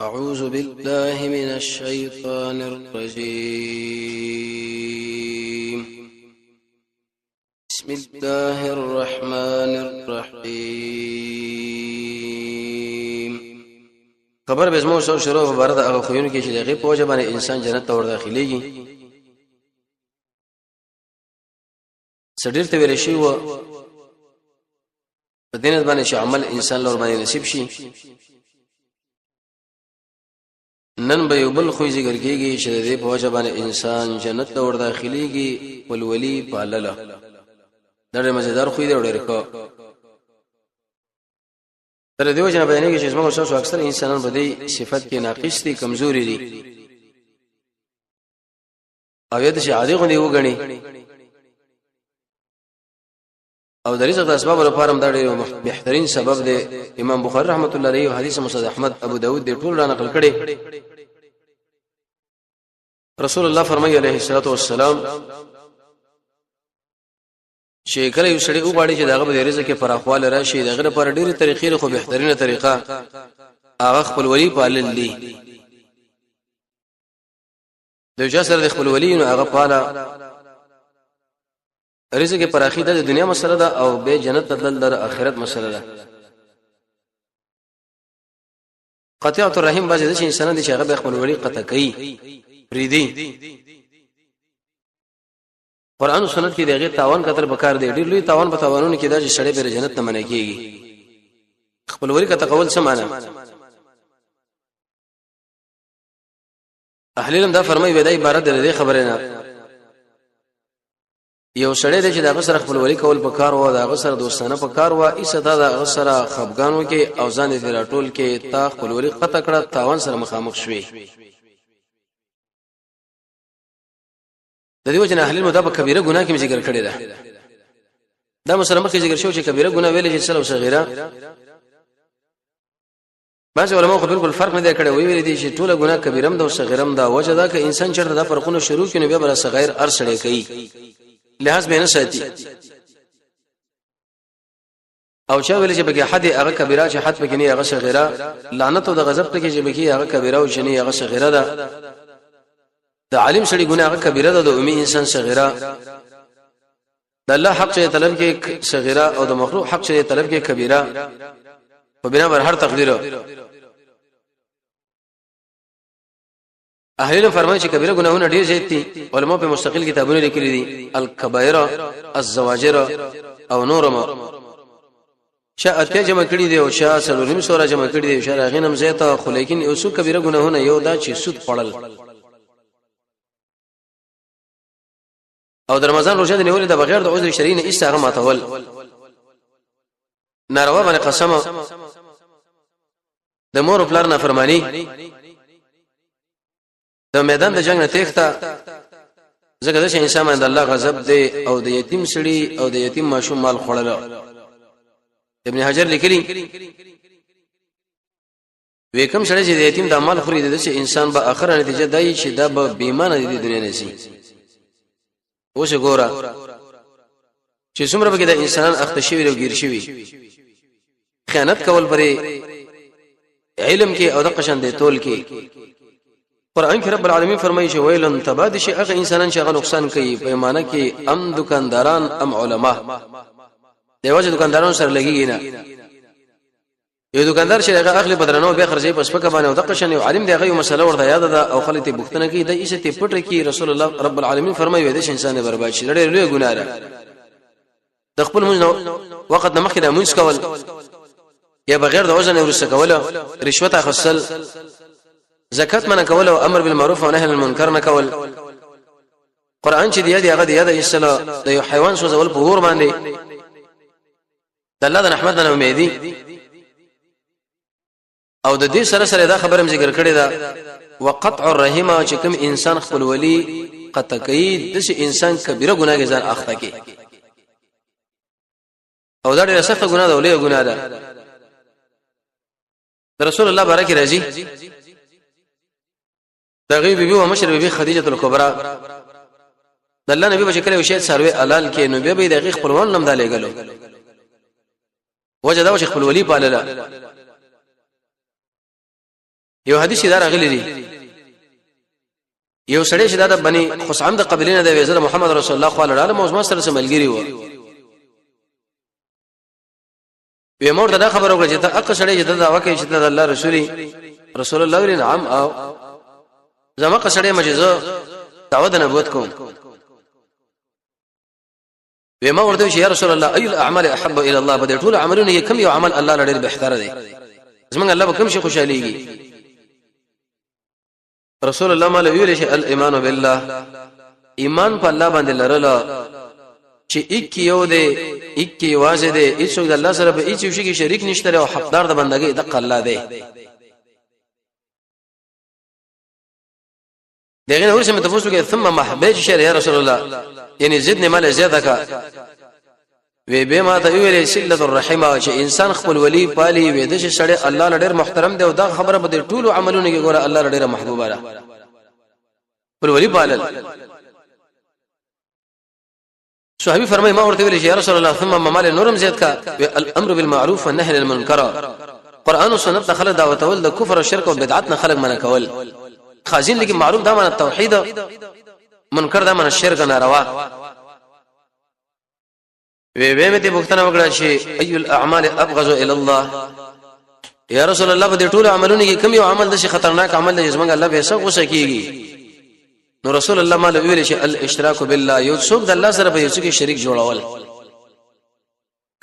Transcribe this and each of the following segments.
أعوذ بالله من الشيطان الرجيم. بسم الله الرحمن الرحيم. خبر به زمو سو شروع بارد هغه خوونه کې چې دغه په وجه باندې انسان جنت ته ور داخليږي. سړیر ته ویل شي و په دین باندې چې عمل انسان لور باندې نصیب شي. نن به یو بل خو ذکر کیږي چې د دې په وجه باندې انسان جنت ته ور داخليږي ولولي پالله. دا ډېر مزیدار خو دی ډېر ښه. تر دې وجه نه بیانېږي چې موږ تاسو اکثر انسانان په دې صفت کې ناقص دي، کمزوري دي. او یاد شي عادي غونډي وګڼي. او د رزق د اسباب لپاره دا ډېر بهترین سبب دی. امام بخاری رحمت الله علیه او حدیث مسند احمد ابو داود دې ټول را نقل کړي. رسول الله فرمایي علیه الصلاه والسلام چې کله یو سړی وغواړي چې داغه به رزق کې فراخواله راشي، دغه لپاره ډېری طریقې خو بهترینه طریقه هغه خپل ولی پالل دي. د چا سره د خپل ولی نو هغه پاله رزق کې پراخي د دنیا مسله ده او به جنت تدل د آخرت مسله ده. قطيعه الرحم بعض د انسانان دي چې هغه خپل ولی قطع کوي فریدي. قران او سنت کې دغه تاوان کتر بکار دی. ډیر لوی تاوان په تاوانونو کې دا چې سړی به جنت ته منې کیږي. خپل ولی کته قول څه معنا؟ اهل علم دا فرمایي ودا عبارت ده خبره نه. یو سړی دی چې دا غسر خپل ولی کول په کار و، دا غسر دوستانه په کار و، ایسه دا غسر خفګانو کې او ځان دې راټول کې تا خپل ولی قطع کړه، تاوان سره مخامخ شوي. د دې وجه نه اهل المذهب کبیره ګناه کې ذکر کړی ده. دا مسلمان کې ذکر شو چې کبیره ګناه ویل چې سلو صغیره. بعض علماء خو بالکل فرق نه دی کړی. ویل دي چې ټوله ګناه کبیرم ده او صغیرم ده. وجه دا ک انسان چرته دا فرقونه شروع کینو بیا بل صغیر ارسړی کوي، لحاظ به نه ساتي. او چا ویل چې بګي حد هغه کبیره چې حد پکې نه هغه صغیره، لعنت او د غضب ته کې چې بګي هغه کبیره او شنی هغه صغیره ده. د عالم سړي ګناه هغه کبیره ده، د امي انسان صغیره. د الله حق چې طلب کې صغیره او د مخلوق حق چې طلب کې کبیره. په بنا بر هر تقدیر اهل علم فرمایي چې کبیره ګناهونه ډیر زیات دي. علماء په مستقل کتابونه لیکلي دي، الکبائر، الزواجر او نورما. شاءته جمع کړي دي او شاء سلورم سوره جمع کړي دي. شاء غنم زیاته خو لیکن یو څو کبیره ګناهونه یو دا چې سود خړل او د رمضان روزه دی نیولې د بغیر د عذر شرعي نه ایسته هغه ماتول. ناروا باندې قسم، د مور او پلار نافرمانی، د میدان د جنگ نه تېخته. ځکه چې انسان باندې الله غضب دی او د یتیم سړي او د یتیم ماشوم مال خوړل. ابن حجر لیکلی وکم سړي چې د یتیم د مال خوري د انسان به اخر نتیجه دای چې دا به بیمانه دي د دنیا نه شي. اوس ګوره چې څومره به د انسان اخته شوی او ګیر شوی، خیانت کول پرې علم کې او د قشن دی تول کې. قرآن کې رب العالمین فرمایي چې ویلن تباد شي هغه انسانان چې هغه نقصان کوي په ایمانه کې، ام دکانداران ام علما. دیوځه دکاندارانو سره لګیږي نه. یو دکاندار چې هغه اخلي بدرنو به خرجې پس پکې باندې او د قشن یو عالم دی هغه یو مسله ورته یاد ده او خلک ته بوختنه کوي د ایسه ته پټ کی. رسول الله رب العالمین فرمایي د انسان برباد شي ډېر لوی ګناه ده. د خپل مونږ وخت نه مخکې د مونږ کول یا بغیر د وزن ورسره کول، رشوت اخصل، زکات منع کول او امر بالمعروف او نهي عن المنکر نه کول. قران چې دی هغه دی د اسلام د یو حیوان سوزول په اور باندې د الله د رحمت نه امیدي. او د دې سره سره دا خبره ذکر کړې ده وقطع الرحم چې کوم انسان خپل ولی قطع کوي د انسان کبیره ګناه ځان اخته کوي او دا ډېر سخت ګناه ده، ولې ګناه ده. رسول الله بارک راضي دغه بیبي او مشر بیبي خدیجه الکبرى د الله نبی بشکره یو شی سروي حلال کې نو به دغه خپلوان نم دالې غلو. وجه دا چې خپل ولی پالله یو حدیث دا راغلی دی یو سړی چې دا بني خصعم د قبیلې نه دی وزر محمد رسول الله صلی الله علیه وسلم موږ سره ملګری و وی مور دا خبر وکړه چې دا اق سړی چې دا واکه چې دا الله رسول الله ویل نعم او زما قصړې مجزه دعوت نبوت کوم وما ورته چې یا رسول الله اي الاعمال احب الى الله بده ټول عملونه کوم یو عمل الله لري بهتر دی زمونږ الله به کوم شي خوشاليږي رسول الله مال ویل شي الايمان بالله ایمان په الله باندې لرله چې یک یو دی یک واځه دی هیڅ الله سره به هیڅ شي کې شریک نشته او حقدار د بندګۍ د الله دی دغه ورسمه تفوسو کې ثم محبه شر یا رسول الله یعنی زدنی مال زیاده کا وی به ما ته ویلې صله الرحمه چې انسان خپل ولی پالي وې د شړې الله لډر محترم دی او دا خبره به ټول عملونه کې ګوره الله لډر محبوبه ده خپل ولی پالل صحابي فرمای ما ورته ویلې یا رسول الله ثم مال نورم زیات کا الامر بالمعروف والنهي عن المنکر قران او سنت خلک دعوت ول د کفر او شرک او بدعت نه خلک منع کول خازن لیکن معروف دا معنی توحید منکر دا معنی شرک ناروا وی مته بوختنه وکړه چې اي الاعمال ابغض الى الله یا رسول الله په دې ټول عملونو کې کوم یو عمل د شي خطرناک عمل دی چې موږ الله به څنګه وسکیږي نو رسول الله مال ویل چې الاشراك بالله یو څوک د الله سره په یو څه کې شریک جوړول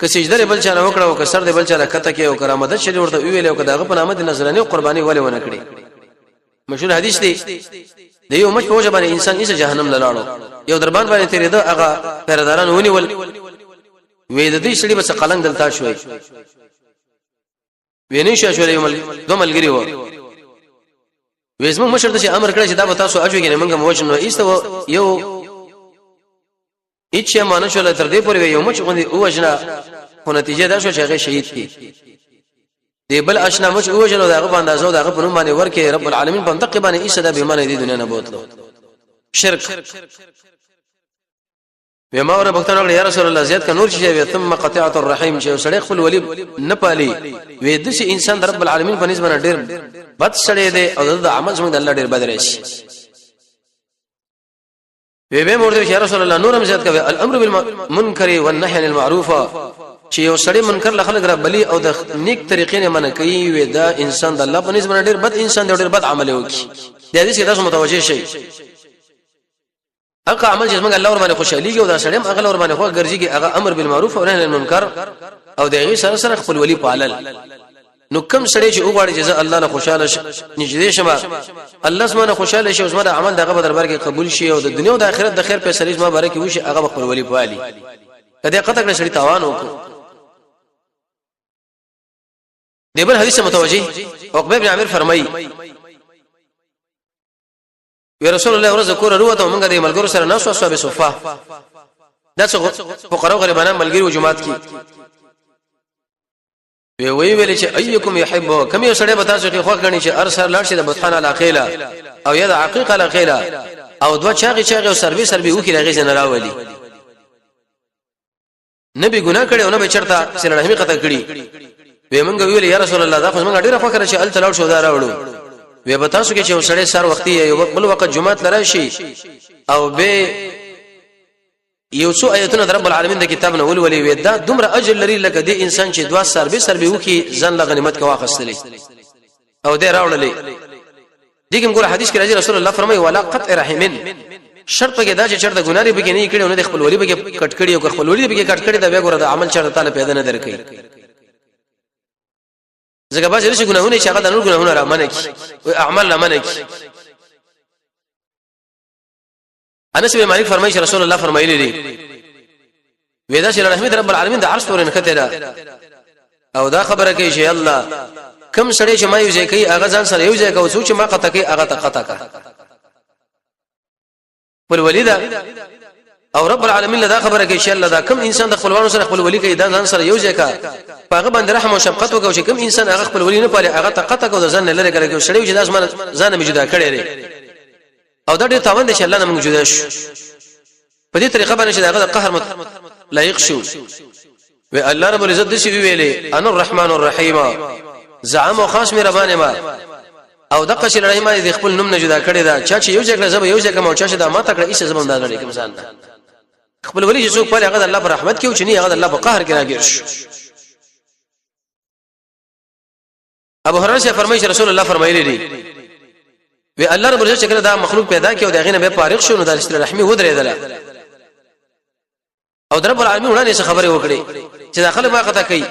که سجده بل چا نه وکړه او که سر دې بل چا کته کې او کرامت شری ورته ویل او کداغه په نامه د نظرانه قرباني ولې ونه کړی مشهور حدیث دی د یو مچ په وجه باندې انسان یې جهنم لاړو یو دربان باندې تیرې دا هغه پرداران ونیول وې د دې سړي بس قلنګ دلتا شوې ویني شو یو ملګری و وېزمو مشر ته امر کړی چې دا به تاسو اجو کې موږ موجنو ایستو یو هیڅ مانه شول تر دې پورې یو مچ غوندي اوجنا خو نتیجه دا شو چې هغه شهید کی دی بل آشنا مچ اوجنو داغه باندې ازو داغه په نوم باندې ورکه رب العالمین په منطق باندې ایسدا به معنی دی دنیا نه بوتلو شرک بما ور بختانو یا رسول الله زیات ک نور شي ثم قطعه الرحیم چې سړی خپل ولی نه پالي وې د شي انسان رب العالمین په نسبت ډیر بد سړی دی او د عمل څخه د الله ډیر بد راشي به مرده یا رسول الله نورم زیات کوي الامر بالمنکر والنهي عن المعروف چې یو سړی منکر له خلک را بلی او د نیک طریقې نه منع کوي وې دا انسان د الله په نسبت ډیر بد انسان دی ډیر بد عمل وکي د دې څخه تاسو متوجه شئ اګه عمل چې موږ الله ور باندې خوشاليږي او دا سړی هغه ور باندې خو ګرځيږي هغه امر بالمعروف او نهي عن المنکر او دغه سره سره خپل ولی پالل نو کوم سړی چې وګړي چې الله نه خوشاله نږدې شمه الله سبحانه خوشاله شي او زما د عمل دغه په دربار کې قبول شي او د دنیا او د آخرت د خیر په سلیز ما بارک وشي هغه خپل ولی پالي کله قطع کړ سړی تاوان وکړي دیبل حدیث متوجه عقبه بن عامر فرمایي وی رسول الله ورځ کور وروته موږ د ملګرو سره ناسو اصحاب صفه داسې فقراو غریبانو ملګری جماعت کې وی ویل چې ايکم يحب کم یو سړی به تاسو کې خو غني چې ارسل لاړ شي د بوتخانه علاقه او یا د عقیقه علاقه او دوه چاغي او سروي وکي راغی نه راولي نبی ګناه کړي او نه به چرته سره رحمی قطع کړي وی موږ ویل یا رسول الله دا خو موږ ډیره فکر چې ال تلاړ شو دا راوړو وی به تاسو کې چې سړی سر وختي یو بل وخت جمعه لري شي او به یو څو آیتونه رب العالمین د کتاب نه ولولي وی دا دومره اجر لري لکه دی انسان چې دوا سروي وکي ځن له غنیمت کا واخستلی او دې راوړلې دغه ګور حدیث کې راځي رسول الله فرمایي ولا قطع رحمن شرط کې دا چې چرته ګناري به کې نه کړي او نه خپل ولی به کټ کړي او خپل ولی به کټ کړي دا به ګور د عمل چرته تعالی پیدا نه درکې زګه باز لري ګناهونه چې هغه د نور ګناهونه را منع کی او اعمال نه منع کی انس بن مالک فرمایي رسول الله فرمایلی دي ودا چې رحمت رب العالمین د عرش تورن کته او دا خبره کوي چې الله کم سړی چې ما یو ځای کوي هغه ځان سره یو ځای کوي سوچ ما قطه کوي هغه قطه کا ول ولیدا او رب العالمین دا خبره کوي چې الله دا کم انسان د خپلوانو سره خپل ولی کوي دا ځان سره یو ځای کا هغه باندې رحم او شفقت وکړي چې کم انسان هغه خپل ولی نه پالي هغه قطه کو د ځان نه لري کوي سړی چې داس ځان می جدا کړي لري او دا ډېر تاوان دي چې الله نه موږ جدا شو په دې طریقه باندې چې هغه د قهر لایق شو و الله رب العزت دې ویلي ان الرحمن الرحیم زعم خاص مهربان ما او دغه شی لړۍ ما د خپل نوم نه جدا کړی دا چا چې یو ځای کړ زب یو ځای کوم او چا چې دا ما تکړه ایسه زبم دا لړۍ کوم ځان خپل ولی چې څوک په هغه الله پر رحمت کې او چې نه هغه الله په قهر کې راګیر شو ابو هريره فرمایي رسول الله فرمایلی دي وی الله رب العزت کله دا مخلوق پیدا کړي او دغه نه به فارغ شو نو د رحمي ودرېدل او رب العالمین وړاندې څه خبره وکړي چې داخله ما قطع کوي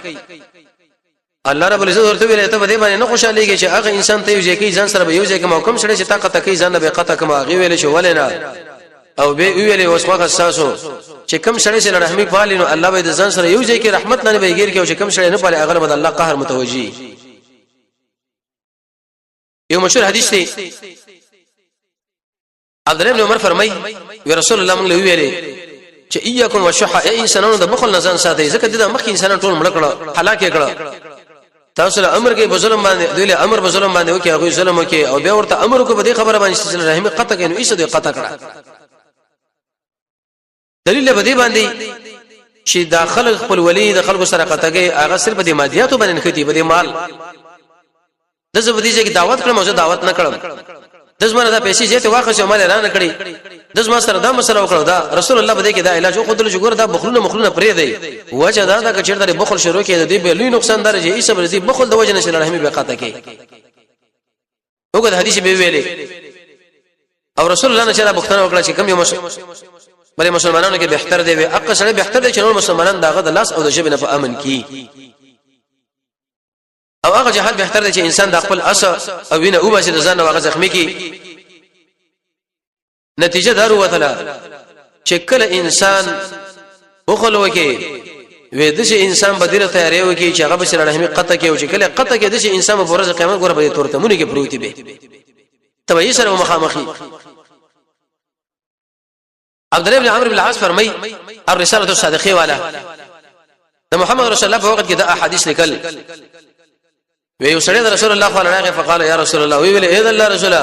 الله رب العزت ورته ویل ته به باندې نه خوشاليږي چې هغه انسان ته یو ځای کې ځان سره به یو ځای کې محکم شړې چې طاقت کوي ځان به قطع کما غي ویل شو ولنا او به ویل وسخه اساسو چې کم شړې سره رحمي پالینو الله به ځان سره یو ځای کې رحمت نه به غیر کې او چې کم شړې نه پالي هغه به الله قهر متوجي یو مشهور حدیث دی عبد الله بن عمر فرمای وی رسول الله موږ له ویلې چې ایاکم وشح ای انسانانو د بخل نه ځان ساتي ځکه د مخکې انسانان ټول مړ کړه هلاک کړه تاسو له امر کې بظلم باندې دوی له امر بظلم باندې وکي هغه ظلم وکي او بیا ورته امر کو په دې خبره باندې چې رحم قطع کینو ایسه دوی قطع کړه دلیل به دې باندې چې داخل خپل ولی د خلکو سره قطع کوي هغه صرف د مادیاتو باندې ختی به مال د زبدي چې دعوت کړم او دعوت نه کړم دزمنه دا پیسې چې ته واخښ مال اعلان کړی دزما سره دا مسله وکړه دا رسول الله بده کې دا علاج خو دل جوړ دا بخلونه پرې دی وجه دا چې چیرته بخل شروع کړي د دې به لوی نقصان درجه یې صبر دي بخل د وجه نشه رحمي به قطع کوي وګور حدیث به ویلې او رسول الله نشه دا بختنه وکړه چې کم یو بلې مسلمانانو کې بهتر دی اقا سره بهتر دی چې نور مسلمانان داغه د لاس او د جبه نه په امن کی او هغه جهاد بهتر دی چې انسان د خپل اس او وینه او باسي د ځان واغه زخمی کی نتیجه دار وته چې کله انسان وخلو کې وې د شي انسان بدیره تیارې وکي چې هغه به سره رحمي قطع کې او چې کله قطع کې د شي انسان په ورځ قیامت ګوره به تورته مونږ کې پروتي به تبعی سره مخامخي عبد الله بن عمرو بن العاص فرمای الرساله الصادقه والا د محمد رسول الله په وخت کې د احادیث لیکل وی سړی د رسول الله صلی الله علیه فقال یا رسول الله وی ویل اذا الله رسول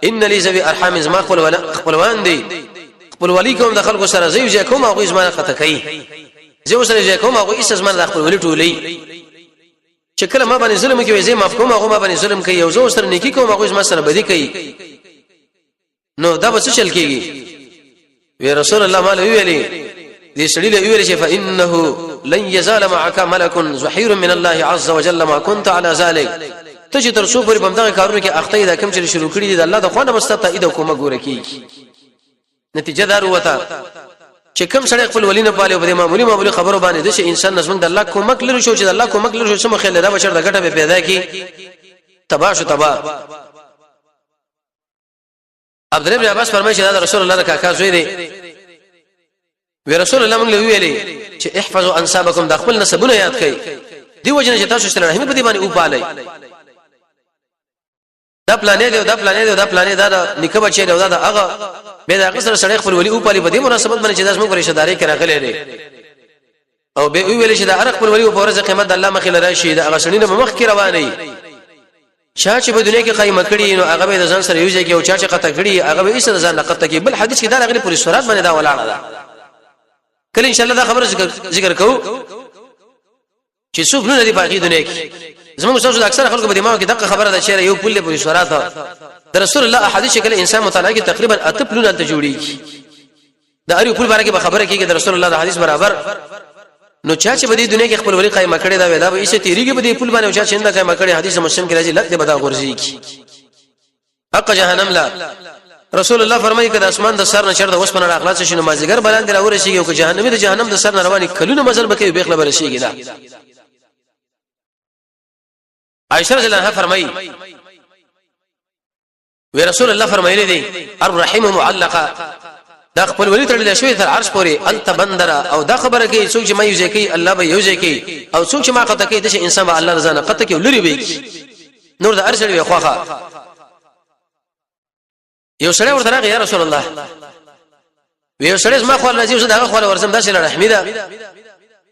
ان لي ذي ارحام زما خپلوان دي خپل ولی کوم د خلکو سره زیو ځای کوم او زما قطع کوي زیو سره ځای کوم او ایس زما د خپل ولی ټولي چې کله ما باندې ظلم کوي زې معاف کوم او ما باندې ظلم کوي او زو سره نیکی کوم او زما سره بدی کوي نو دا به څه چل کیږي وی رسول الله مال ویلي دې سړي له ویل چې فانه لن يزال معك ملك زحير من الله عز وجل ما كنت على ذلك ته چې تر څو پورې بمدغه کارونه کې اخته دا کم چې شروع کړی دي د الله د خوانه مستطاعت کومه ګوره کیږي نتیجه دار وته چې کم سړی خپل ولینه پاله په معمولی خبرو باندې د شي انسان نظم د الله کومک لري شو چې د الله کومک لري شو سم خل را بشر د ګټه به پیدا کی تباہ عبد الله بن عباس فرمایي چې دا رسول الله کا زوی دی وی رسول الله موږ ویلي چې احفظوا انسابکم د خپل نسبونه یاد کړئ دی وجنه چې تاسو سره رحم په دې باندې او پالئ دا پلانې دی دا پلانې دی دا پلانې دا نکه بچي دی دا هغه به دا قصر سره خپل ولی او پالي په دې مناسبت باندې چې داس موږ رشتہ داري کرا غلې دي او به ویل چې دا هر خپل ولی په ورځ قیامت الله مخې لري شي دا هغه شنینه مخ کې رواني چا چې په دنیا کې قائم کړي نو هغه به ځان سره یوځي کې او چا چې قطع کړي هغه به ایسه ځان قطع کوي بل حدیث کې دا غلي پوری سورات باندې دا ولاړه ده کله ان شاء الله دا خبره ذکر کوو چې څوک نه دی باقي دنیا کې زموږ تاسو د اکثر خلکو په دماغ کې دغه خبره ده چې یو پله پوری سورات ده رسول الله احادیث کله انسان مطالعه کې تقریبا اتپلونه ته جوړیږي دا اړیو پول باره کې خبره کېږي د رسول الله د حدیث برابر نو چا چې په دې دنیا کې خپل ولی قائم کړي دا ودا به ایسه تیریږي په دې پول باندې او چا چې نه قائم کړي حدیث مسلم کې راځي لکه بدا غورځي کی حق جهنم لا رسول الله فرمایي کده اسمان د سر نه چر د وسپنه اخلاص شي نمازګر بلند راور شي او که جهنمی د جهنم د سر نه رواني کلونه مزل بکې به خبر شيږي دا عائشہ رضی الله عنها فرمایي وی رسول الله فرمایلی دي الرحیم معلقه دا خپل ولی تړل شوی تر عرش پورې انت بندره او دا خبره کوي څوک چې ما یوځي کوي الله به یوځي کوي او څوک چې ما قطع کوي د انسان به الله رضا نه قطع کوي لري به نور د ارشد وي خوخه یو سړی ورته راغی یا رسول الله یو سړی ما خو راځي چې دا خو ورسم داسې رحمیدا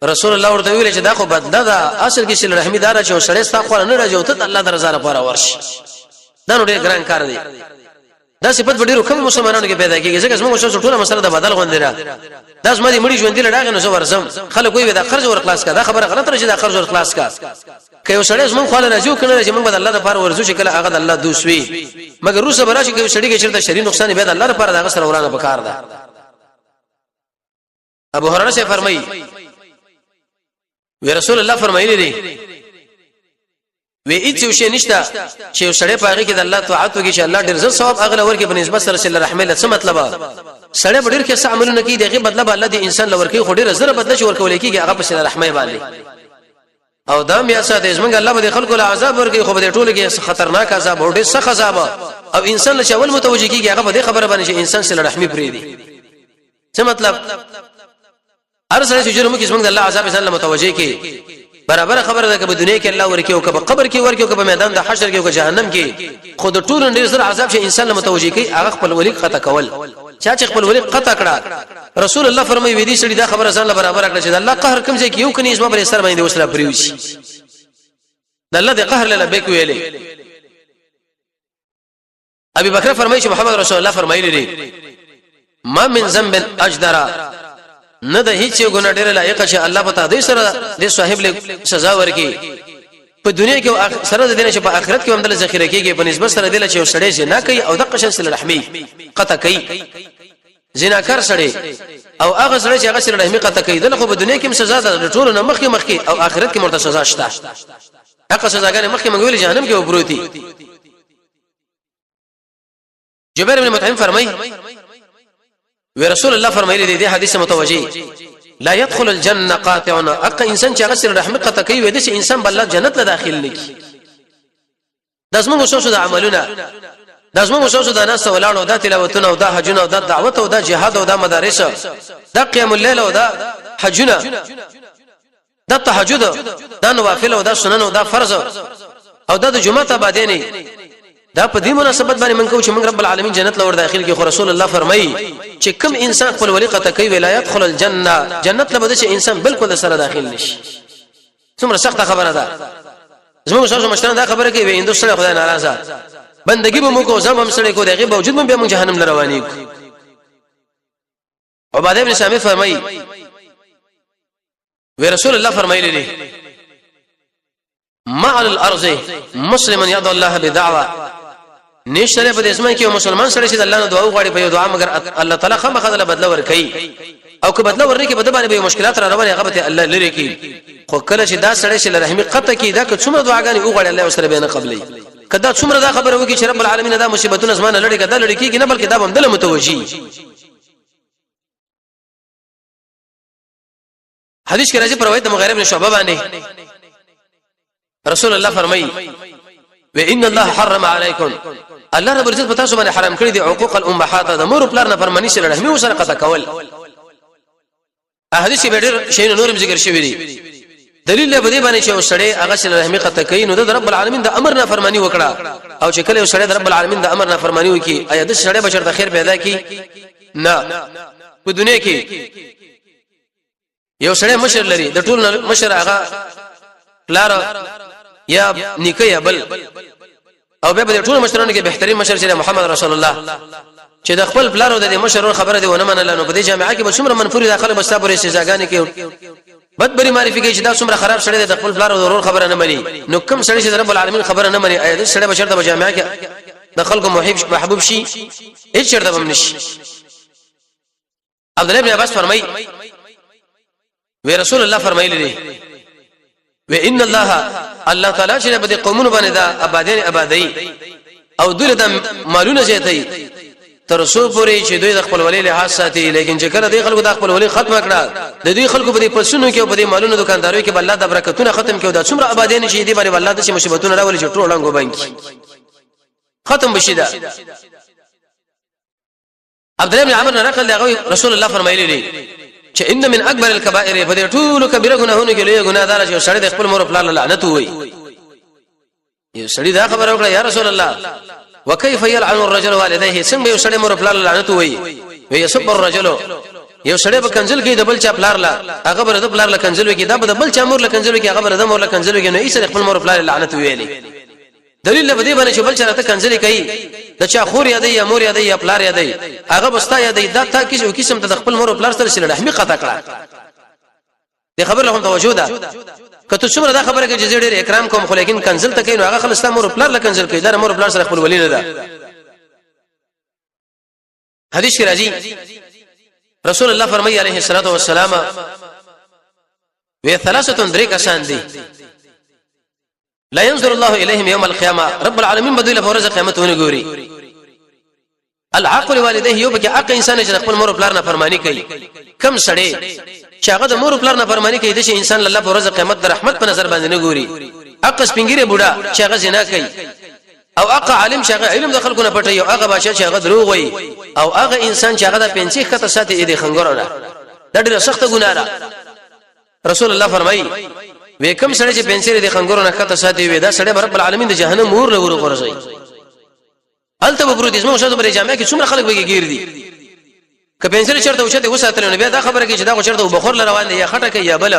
رسول الله ورته ویل چې دا خو بدله ده اصل کې چې رحمیدار چې سړی ستا خو نه راځي او ته الله د رضا لپاره ورشي دا نو ډېر ګران کار دی دا صفات ډیرو کوم مسلمانانو کې پیدا کیږي ځکه موږ شو ټول مسله د بدل غوندې را دا زما دي مړي ژوند دي لړاغه نو زو ورسم خلک وي دا قرض ور خلاص کا دا خبره غلط راځي دا قرض ور خلاص کا که سړی زمون خو نه راځو کنه چې موږ به الله لپاره ورزو چې کله هغه د الله دوسوي مګر روسه براشي کې سړی کې چرته شری نقصان به د الله لپاره دا سره ورانه پکار ده ابو هريره سے فرمایي وی رسول الله فرمایلی دي وی هیڅ شي نشته چې سړی پاږي کې د الله طاعت وکړي چې الله ډیر زر ثواب اغله ورکړي په نسبت سره صلی الله رحمه څه مطلب سړی ډیر کې عملونه کوي دغه بدله الله دي انسان لور کوي خو ډیر زر بدله چې ورکول کېږي هغه په صلی الله رحمه باندې او دا میا ساته زمونږ الله به خلکو له عذاب ورکړي خو به ټول کې خطرناک عذاب او ډیر سخت عذاب او انسان له شاول متوجي کېږي هغه به خبره باندې چې انسان صلی الله رحمه پری دي څه مطلب ارسل چې جرم کې زمونږ الله عذاب انسان له متوجي کې برابر خبره ده چې دنیا کې الله ورکی او په قبر کې ورکی او په میدان د حشر کې او جهنم کې خود ټول ډیر سره عذاب چې انسان له متوجي کوي هغه خپل ولی قطع کول چا چې خپل ولی قطع کړه رسول الله فرمایي وې دي سړي دا خبره ځان له برابر کړه چې الله قهر کوم ځای کې یو کني اسما پر سر باندې وسره پریوشي د الله د قهر له لبیک ویلې ابي بکر فرمایي چې محمد رسول الله فرمایلی دي ما من ذنب اجدر نه د هیڅ ګناه ډېر لایق چې الله پتا دې سره دې صاحب له سزا ورکي په دنیا کې سره د دې چې په آخرت کې هم د ذخیره کېږي په نسبت سره دې چې سړی زنا کوي او د قشن سره رحمي قطع کوي زناکار سړی او هغه سړی چې هغه سره رحمي قطع کوي دغه خو په دنیا کې هم سزا ده ټول نه مخکې او آخرت کې مرته سزا شته هغه سزاګانې مخکې منګول جهنم کې وبروتي جبیر بن مطعم فرمایي ورسول الله فرمایلی دی حدیث متوجی لا يدخل الجنه قاطعنا اق انسان چې غسل رحمت قطع کوي وې د انسان بل جنت له داخل نکی داسمو وسوسه د عملونه داسمو وسوسه د ناس ولاړو د تلاوتونه او د حجونه او د دعوت او د جهاد او د مدارس د قیام الليل او د حجونه د تهجد د نوافل او د سنن او د فرض او د جمعه تبادینی دا په دې مناسبت باندې منکو چې موږ رب العالمین جنت لور داخل کې خو رسول الله فرمایي چې کوم انسان خپل ولی قطع کوي ولایت خل الجنه جنت لبد چې انسان بالکل سره داخل نشي څومره سخت خبره ده زموږ سره مشران دا خبره کوي ویندو سره خدای ناراضه بندګي به موږ زم هم سره کو دغه باوجود به موږ جهنم لرواني عباده بن سامي فرمایي ورسول الله فرمایلی دي ما على الارض مسلم يدعو الله بدعوه نشره په اسمان کې مسلمان سره چې الله نه دعا وغواړي په دعا مگر الله تعالی خامخا له بدله ور کوي او که بدله ورنه کې بده باندې به مشکلات را روانه هغه ته الله لري کوي خو کله چې دا سره چې رحمي قطع کی دا که څومره دعاګانې وغواړي الله سره به نه قبلي کدا څومره دا خبره وکي چې رب العالمین دا مصیبتونه زمانه لړي کدا لړي کیږي نه بلکې دا هم دل متوجي حدیث کې راځي پر روایت مغیره بن شعبہ باندې رسول الله فرمایي وان الله حرم عليكم الله رب العزت پتا سو باندې حرام کړی دي حقوق الامهات د مور پلار نه فرمانی سره رحمي او سرقه کول احادیث به ډېر شی نورم ذکر شوی دي دلیل به دې باندې چې وسړی هغه سره رحمي قطع کوي نو د رب العالمین د امر نه فرمانی وکړه او چې کله وسړی د رب العالمین د امر نه فرمانی وکي ایا د سړی بشر د خیر پیدا کی نه په دنیا کې یو سړی مشر لري د ټول مشر هغه پلار یا نیکه یا بل او به د ټول مشرانو کې بهترین مشر چې محمد رسول الله چې د خپل پلار او د مشر خبره دی ونه منل نو په دې جامعه کې به څومره منفوري داخله بستا پورې سزاګانې کې بدبري معرفي کې چې دا څومره خراب سړی دی د خپل پلار او ورور خبره نه مني نو کوم سړی چې رب العالمین خبره نه مني اې د سړی بشر د جامعه کې د خلکو محبوب شي هیڅ شرط به نشي عبد الله بن عباس فرمایي ورسول الله فرمایلی دي وان الله تعالی چې به قومونو باندې دا آبادی او دوی د مالونه زیاتې ترسو پوری چې دوی د خپل ولی له حساسي لیکن چې کله دوی خلکو د خپل ولی ختم کړه د دوی خلکو په دې پسونو کې او په دې مالونو دکاندارو کې بل الله د برکتونه ختم کړي دا څومره آبادی نشي دي باندې الله د شي مصیبتونه راولي چې ټول لنګو باندې ختم بشي دا عبد الله بن عمرو نقل دی رسول الله فرمایلی دي چې ان من اکبر الكبائر فدې ټول کبیره ګناهونه کې لوی ګناه دار چې سړی د خپل مور په لعنت وي یو سړی دا خبره وکړه یا رسول الله وكيف يلعن الرجل والديه څنګه یو سړی مور په لعنت وي ويسب الرجل یو سړی په کنزل کې د بل چا پلار لا هغه بر د پلار لا کنزل کې دا د بل چا مور لا کنزل کې هغه بر د مور لا کنزل کې نو یې خپل مور په لعنت ویلي دلیل به دې باندې چې بل چا ته کنزل کوي د چا خور یادې یا مور یادې یا پلار یادې هغه بستا یادې دا تا کیسه قسم ته خپل مور پلار سره رحمي قطع کړه دې خبر له هم توجه ده کته څومره دا خبره کې چې ډېر اکرام کوم خو لیکن کنزل ته کین هغه خل اسلام مور پلار له کنزل کوي دا مور پلار سره خپل ولی نه ده حدیث کې راځي رسول الله فرمایي عليه الصلاه والسلام و ثلاثه درې کسان دي لا ينظر الله اليهم يوم القيامه رب العالمين بدوی له ورځ قیامت ونه ګوري العاقل والديه یو بګه اق انسان چې خپل مور پلار نه فرمانی کوي کم سړی چې هغه د مور پلار نه فرمانی کوي د شي انسان الله په ورځ قیامت د رحمت په نظر باندې نه ګوري اق سپینګری بوډا چې هغه زنا کوي او اق عالم چې هغه علم د خلکو نه پټي او هغه بادشاہ چې هغه دروغ وایي او هغه انسان چې هغه د پنځه خطه ساتي دې خنګورونه دا ډېر سخت ګناه ده رسول الله فرمایي وکم سړی چې پنځه دې خنګورونه خطه ساتي وي دا سړی رب العالمین د جهنم اور له ورغورځي الته وګورئ زموږ شاته بری جامع کې څومره خلک وګي ګیر دي که پنځه چرته وشته وساتل نو بیا دا خبره کې چې دا چرته بخور روان دي یا خټه کې یا بل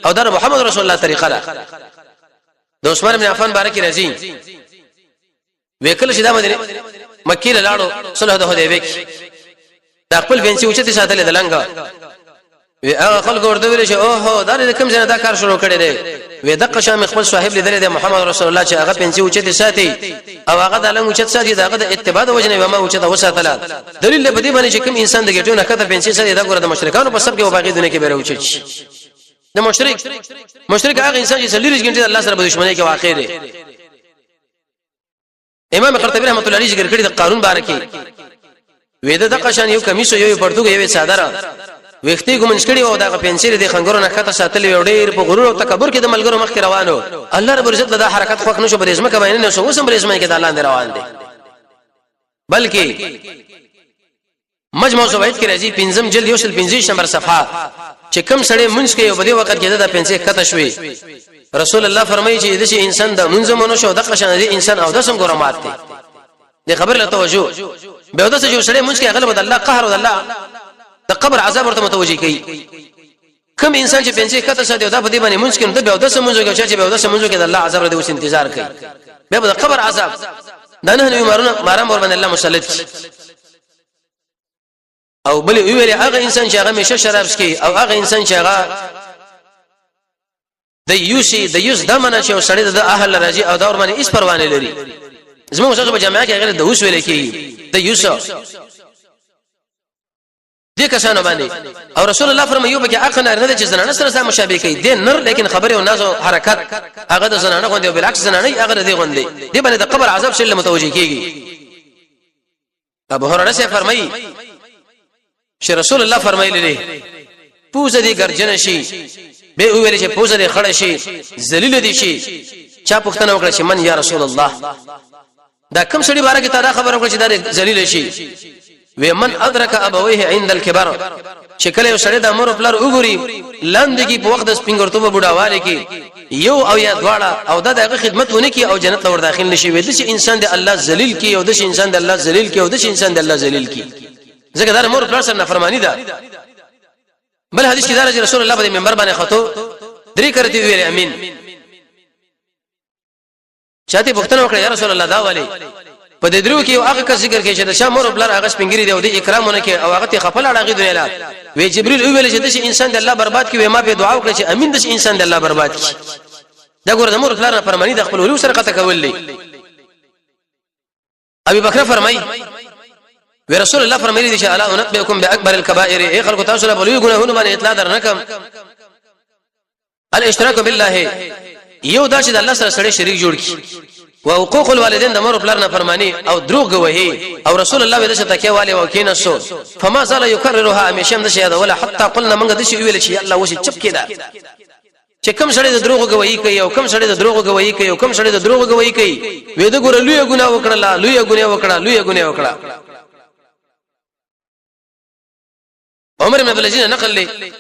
او دا محمد رسول الله طریقه ده د عثمان بن عفان بارک راځي وکل شي دا مدینه مکی له لاړو صلح د حدیبیه کې دا خپل پنځه اوچته ساتل د لنګا وی هغه خلک ورته ویل چې اوه دا کوم ځای دا کار شروع کړی دی وی دغه شام خپل صاحب لیدل دی محمد رسول الله چې هغه پنځه اوچته ساتي او هغه د لنګ اوچته ساتي دغه د اتباع د وجنه و ما اوچته وساتله دلیل به دی باندې چې کوم انسان د ګټو نه کته پنځه ساتي دا ګوره د مشرکانو په سب کې وباغي دنیا کې بیره اوچت شي د مشرک هغه انسان چې سلیریش ګنټه الله سره دښمنی کې واقع دی امام قرطبی رحمۃ اللہ علیہ ذکر کړی د قانون باره کې وې د قشان یو کمیس یو پرتګ یو صادره وختي ګمنځ کړي او دا پنسل د خنګورو نه خطه ساتلې و ډېر په غرور او تکبر کې د ملګرو مخ کې روانو الله رب عزت دا حرکت خوښ نشو بل اسمه کباینه نو وسم بل اسمه کې د الله روان دي بلکې مجموع زوید کې راځي پنځم جلد یو سل 25 نمبر صفحه چې کم سړی منځ کې په دې وخت کې د پنسل خطه شوي رسول الله فرمایي چې د شي انسان د منځمونو شو د قشان دي انسان او د سم ګرامات دي د خبر له توجه به د څه سړی منځ کې غلبه الله قهر او الله د قبر عذاب ورته متوجي کوي کوم انسان چې پنځه کته ساده دا په دې باندې منځ کې د به د سم منځ کې چې به د سم منځ کې د الله عذاب له انتظار کوي به د قبر عذاب دا نه مارام ور باندې الله مسلط او بل ویل هغه انسان چې هغه مشه شراب سکي او هغه انسان چې هغه د یوس دمنه چې سړی د اهل راځي او دا ور باندې هیڅ پروا نه لري زموږ څنګه په جامعه کې غیر د اوس ویل کېږي د یوس دې کسانو باندې او رسول الله فرمایي به کې اقنه نه د زنانه سره مشابه کوي د نر لیکن خبره او ناز او حرکت هغه د زنانه غوندي او بالعکس زنانه هغه د غوندي دې باندې د قبر عذاب شل متوجي کیږي ابو هريره سے فرمایي چې رسول الله فرمایلی پوزه دې ګرځنه شي به ویل چې پوزه دې خړه شي ذلیل دي شي چا پښتنه وکړه چې من یا رسول الله دا کوم سړي باره کې تا خبر وکړه چې دا ذلیل شي ومن ادرك ابويه عند الكبر شکل یو سړی د امر پلار وګوري لاندې په وخت د سپینګرتوب بډاواله کې یو او یا دواړه او دغه خدمتونه کې او جنت لور داخل نشي وي د انسان د الله ذلیل کې او د انسان د الله ذلیل کې او د انسان د الله ذلیل کې ځکه دا امر پلار سره نافرمانی ده بل حدیث کې دا رسول الله په منبر باندې خطو درې کرتی ویل امين چاته پښتنه وکړه یا رسول الله دا والی په دې درو کې هغه کس ذکر کوي چې د شامور بلر هغه سپنګری دی او د اکرامونه کې او هغه ته خپل اړه دنیا وی جبريل ویل چې د انسان د الله برباد کوي ما په دعا وکړه چې امين د انسان د الله برباد کی دا ګور د مور خلانه فرمانی د خپل ولو سره قطه کول دي ابي بکر فرمای وی رسول الله فرمایلی دي چې الا انبئكم باكبر الكبائر اي خلق تاسو له بلوي ګناهونه باندې اطلاع درنکم الاشتراك بالله یو دا چې د الله سره سره شریک جوړ کی او حقوق الوالدین د مور پلار نه فرمانی او دروغ وهي او رسول الله دې ته کې والي وکینه سو فما زال يكررها همیشه د شه ولا حتى قلنا موږ د شي ویل چې الله وشي چپ کېدا چې کوم سړی د دروغ گواہی کوي او کوم سړی د دروغ گواہی کوي او کوم سړی د دروغ گواہی کوي وې د ګور لوی ګناه وکړه عمر بن عبد العزيز نقل لي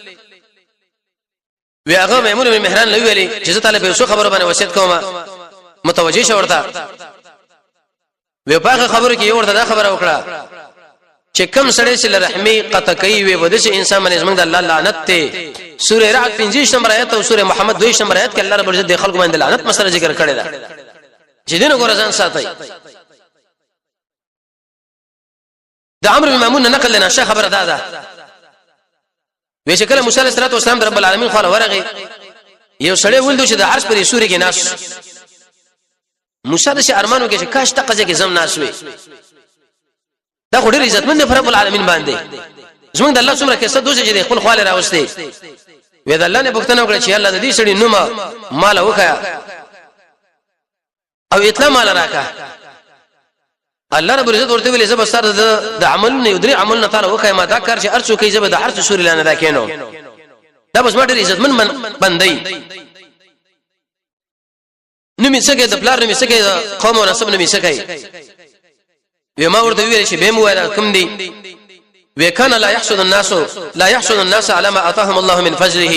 وی هغه ميمون بن مهران لوي ویلي چې طالب یو خبره باندې وصیت کوم متوجي شورتا وی په خبره کې ورته دا خبره وکړه چې کم سړی چې رحمي قطع کوي وي بده چې انسان باندې زمونږ د الله لعنت ته سوره رعد 15 نمبر آیت او سوره محمد 2 نمبر آیت کې الله رب عزت د خلکو باندې لعنت مسله ذکر کړی دا چې دین ګورځان ساتي د عمرو بن مامون نقل لنا شیخ خبره ده وی چې کله موسی علیه السلام رب العالمین خو ورغه یو سړی ولدو چې د عرش پر سوري کې ناس موسی د ارمانو کې چې کاش تقزه کې زم ناس وي دا خو ډېر عزتمن دی رب العالمین باندې زمونږ د الله څومره کې صدوسه چې خپل خواله راوستي وې د الله نه پوښتنه وکړه چې الله د دې سړي نوم مال وکیا او اطلاع مال راکا الله رب العزت ورته ویل زب سر د عمل نه یو درې عمل نه تعالی وکای ما دا کار چې ارڅو کوي زب د هر څه سوري لانه دا کینو دا بس ما ډېر عزتمن بندي نو می څنګه د پلار نو می څنګه قوم او نسب نو می څنګه و ما ورته ویل چې به مو ویل کوم دي وکانه لا يحسن الناس على ما اعطاهم الله من فضله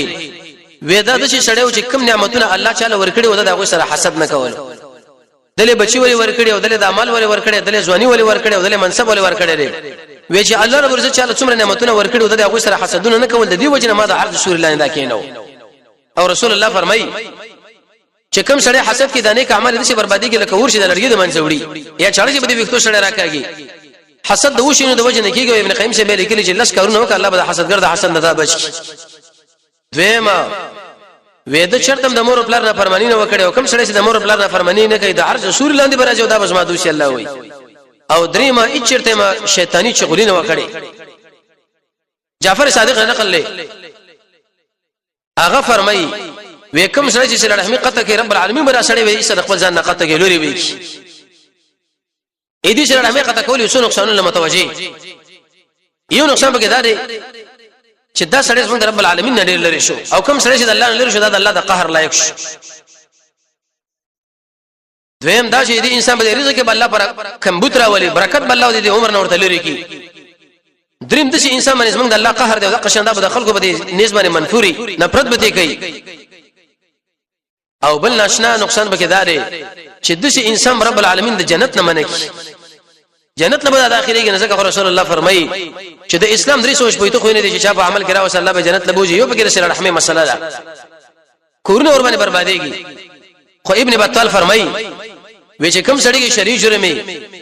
ودا د چې سړیو چې کوم نعمتونه الله تعالی ورکړي ودا دغه سره حسد نه کول دله بچي ولي ورکړي او دله د عمل ولي ورکړي دله ځواني ولي ورکړي او دله منصب ولي ورکړي وی چې الله رب عزت تعالی څومره نعمتونه ورکړي ودا دغه سره حسدونه نه کول د دې وجنه ما د عرض سور الله دا کینو او رسول الله فرمایي چې کوم سړی حسد کې دانه ک عمل دې بربادي کې لکه ورشي د لړګي د منځوړي یا چاړي چې بده وختو سړی راکاږي حسد د وشینو د وجنه کېږي ابن قیم سے به لیکلي چې لس کارونه وکړه الله به حسدګر د حسد نه بچ دویما وېد چرتم د مور پلار نه فرمانی نه وکړي او کوم سړی چې د مور پلار نه فرمانی نه کوي د عرش سور لاندې برازو دا بس ما دوسی الله وي او دریما اچ چرته ما شیطانی چغلی نه وکړي جعفر صادق نقل لې هغه فرمایي وکم سړی چې رحمی قطه کې رب العالمین برا سړی وي چې خپل ځان نه قطه کې لوري وي اې دې سره رحمی قطه کول یو نقصان له متوجي یو نقصان به کېداري چې دا سړی څنګه رب العالمین نه ډېر لري شو او کوم سړی چې د الله نه لري شو دا د الله د قهر لایق شو دویم دا چې دې انسان به رزق کې الله پر کمبوترا ولي برکت الله دې عمر نه ورته لري کی دریم د انسان باندې څنګه د الله قهر دی او د قشنده به د خلکو به نسبت منفوري نفرت به کوي او بل ناشنا نقصان به کېداري چې د انسان رب العالمین د جنت نه منکی جنت نه به داخلي کې نزدک رسول الله فرمایي چې د اسلام درې سوچ پوي ته خو نه دي چې چا په عمل کړه او الله به جنت لبوږي یو به کې سره رحمه مسله ده کورونه اور باندې برباديږي خو ابن بطال فرمایي وی چې کوم سړی کې شری جرمي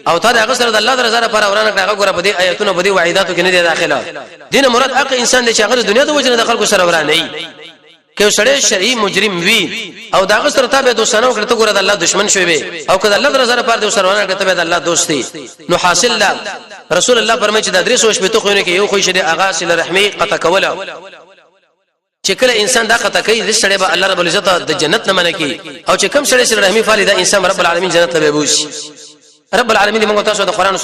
او تا د هغه سره د الله درزه لپاره ورانه کړه غوړه په دې آیاتونو په دې وعیداتو کې نه دي داخله دین مراد حق انسان دی چې هغه د دنیا د وجنه د خلکو سره ورانه ای که سړی شری مجرم وي او دا هغه سره تابع دوستانو کړه ته ګوره د الله دشمن شوی به او که د الله درزه لپاره د سره ورانه کړه ته د الله دوستي نو حاصل لا رسول الله فرمایي چې د درې سوچ په تو خو نه کې یو خو شری اغا سل رحمی قطع کوله چې کله انسان دا قطع کوي د سړی به الله رب العزت د جنت نه منکی او چې کوم سړی سره رحمی فالدا انسان رب العالمین جنت ته به بوشي رب العالمین موږ تاسو د قران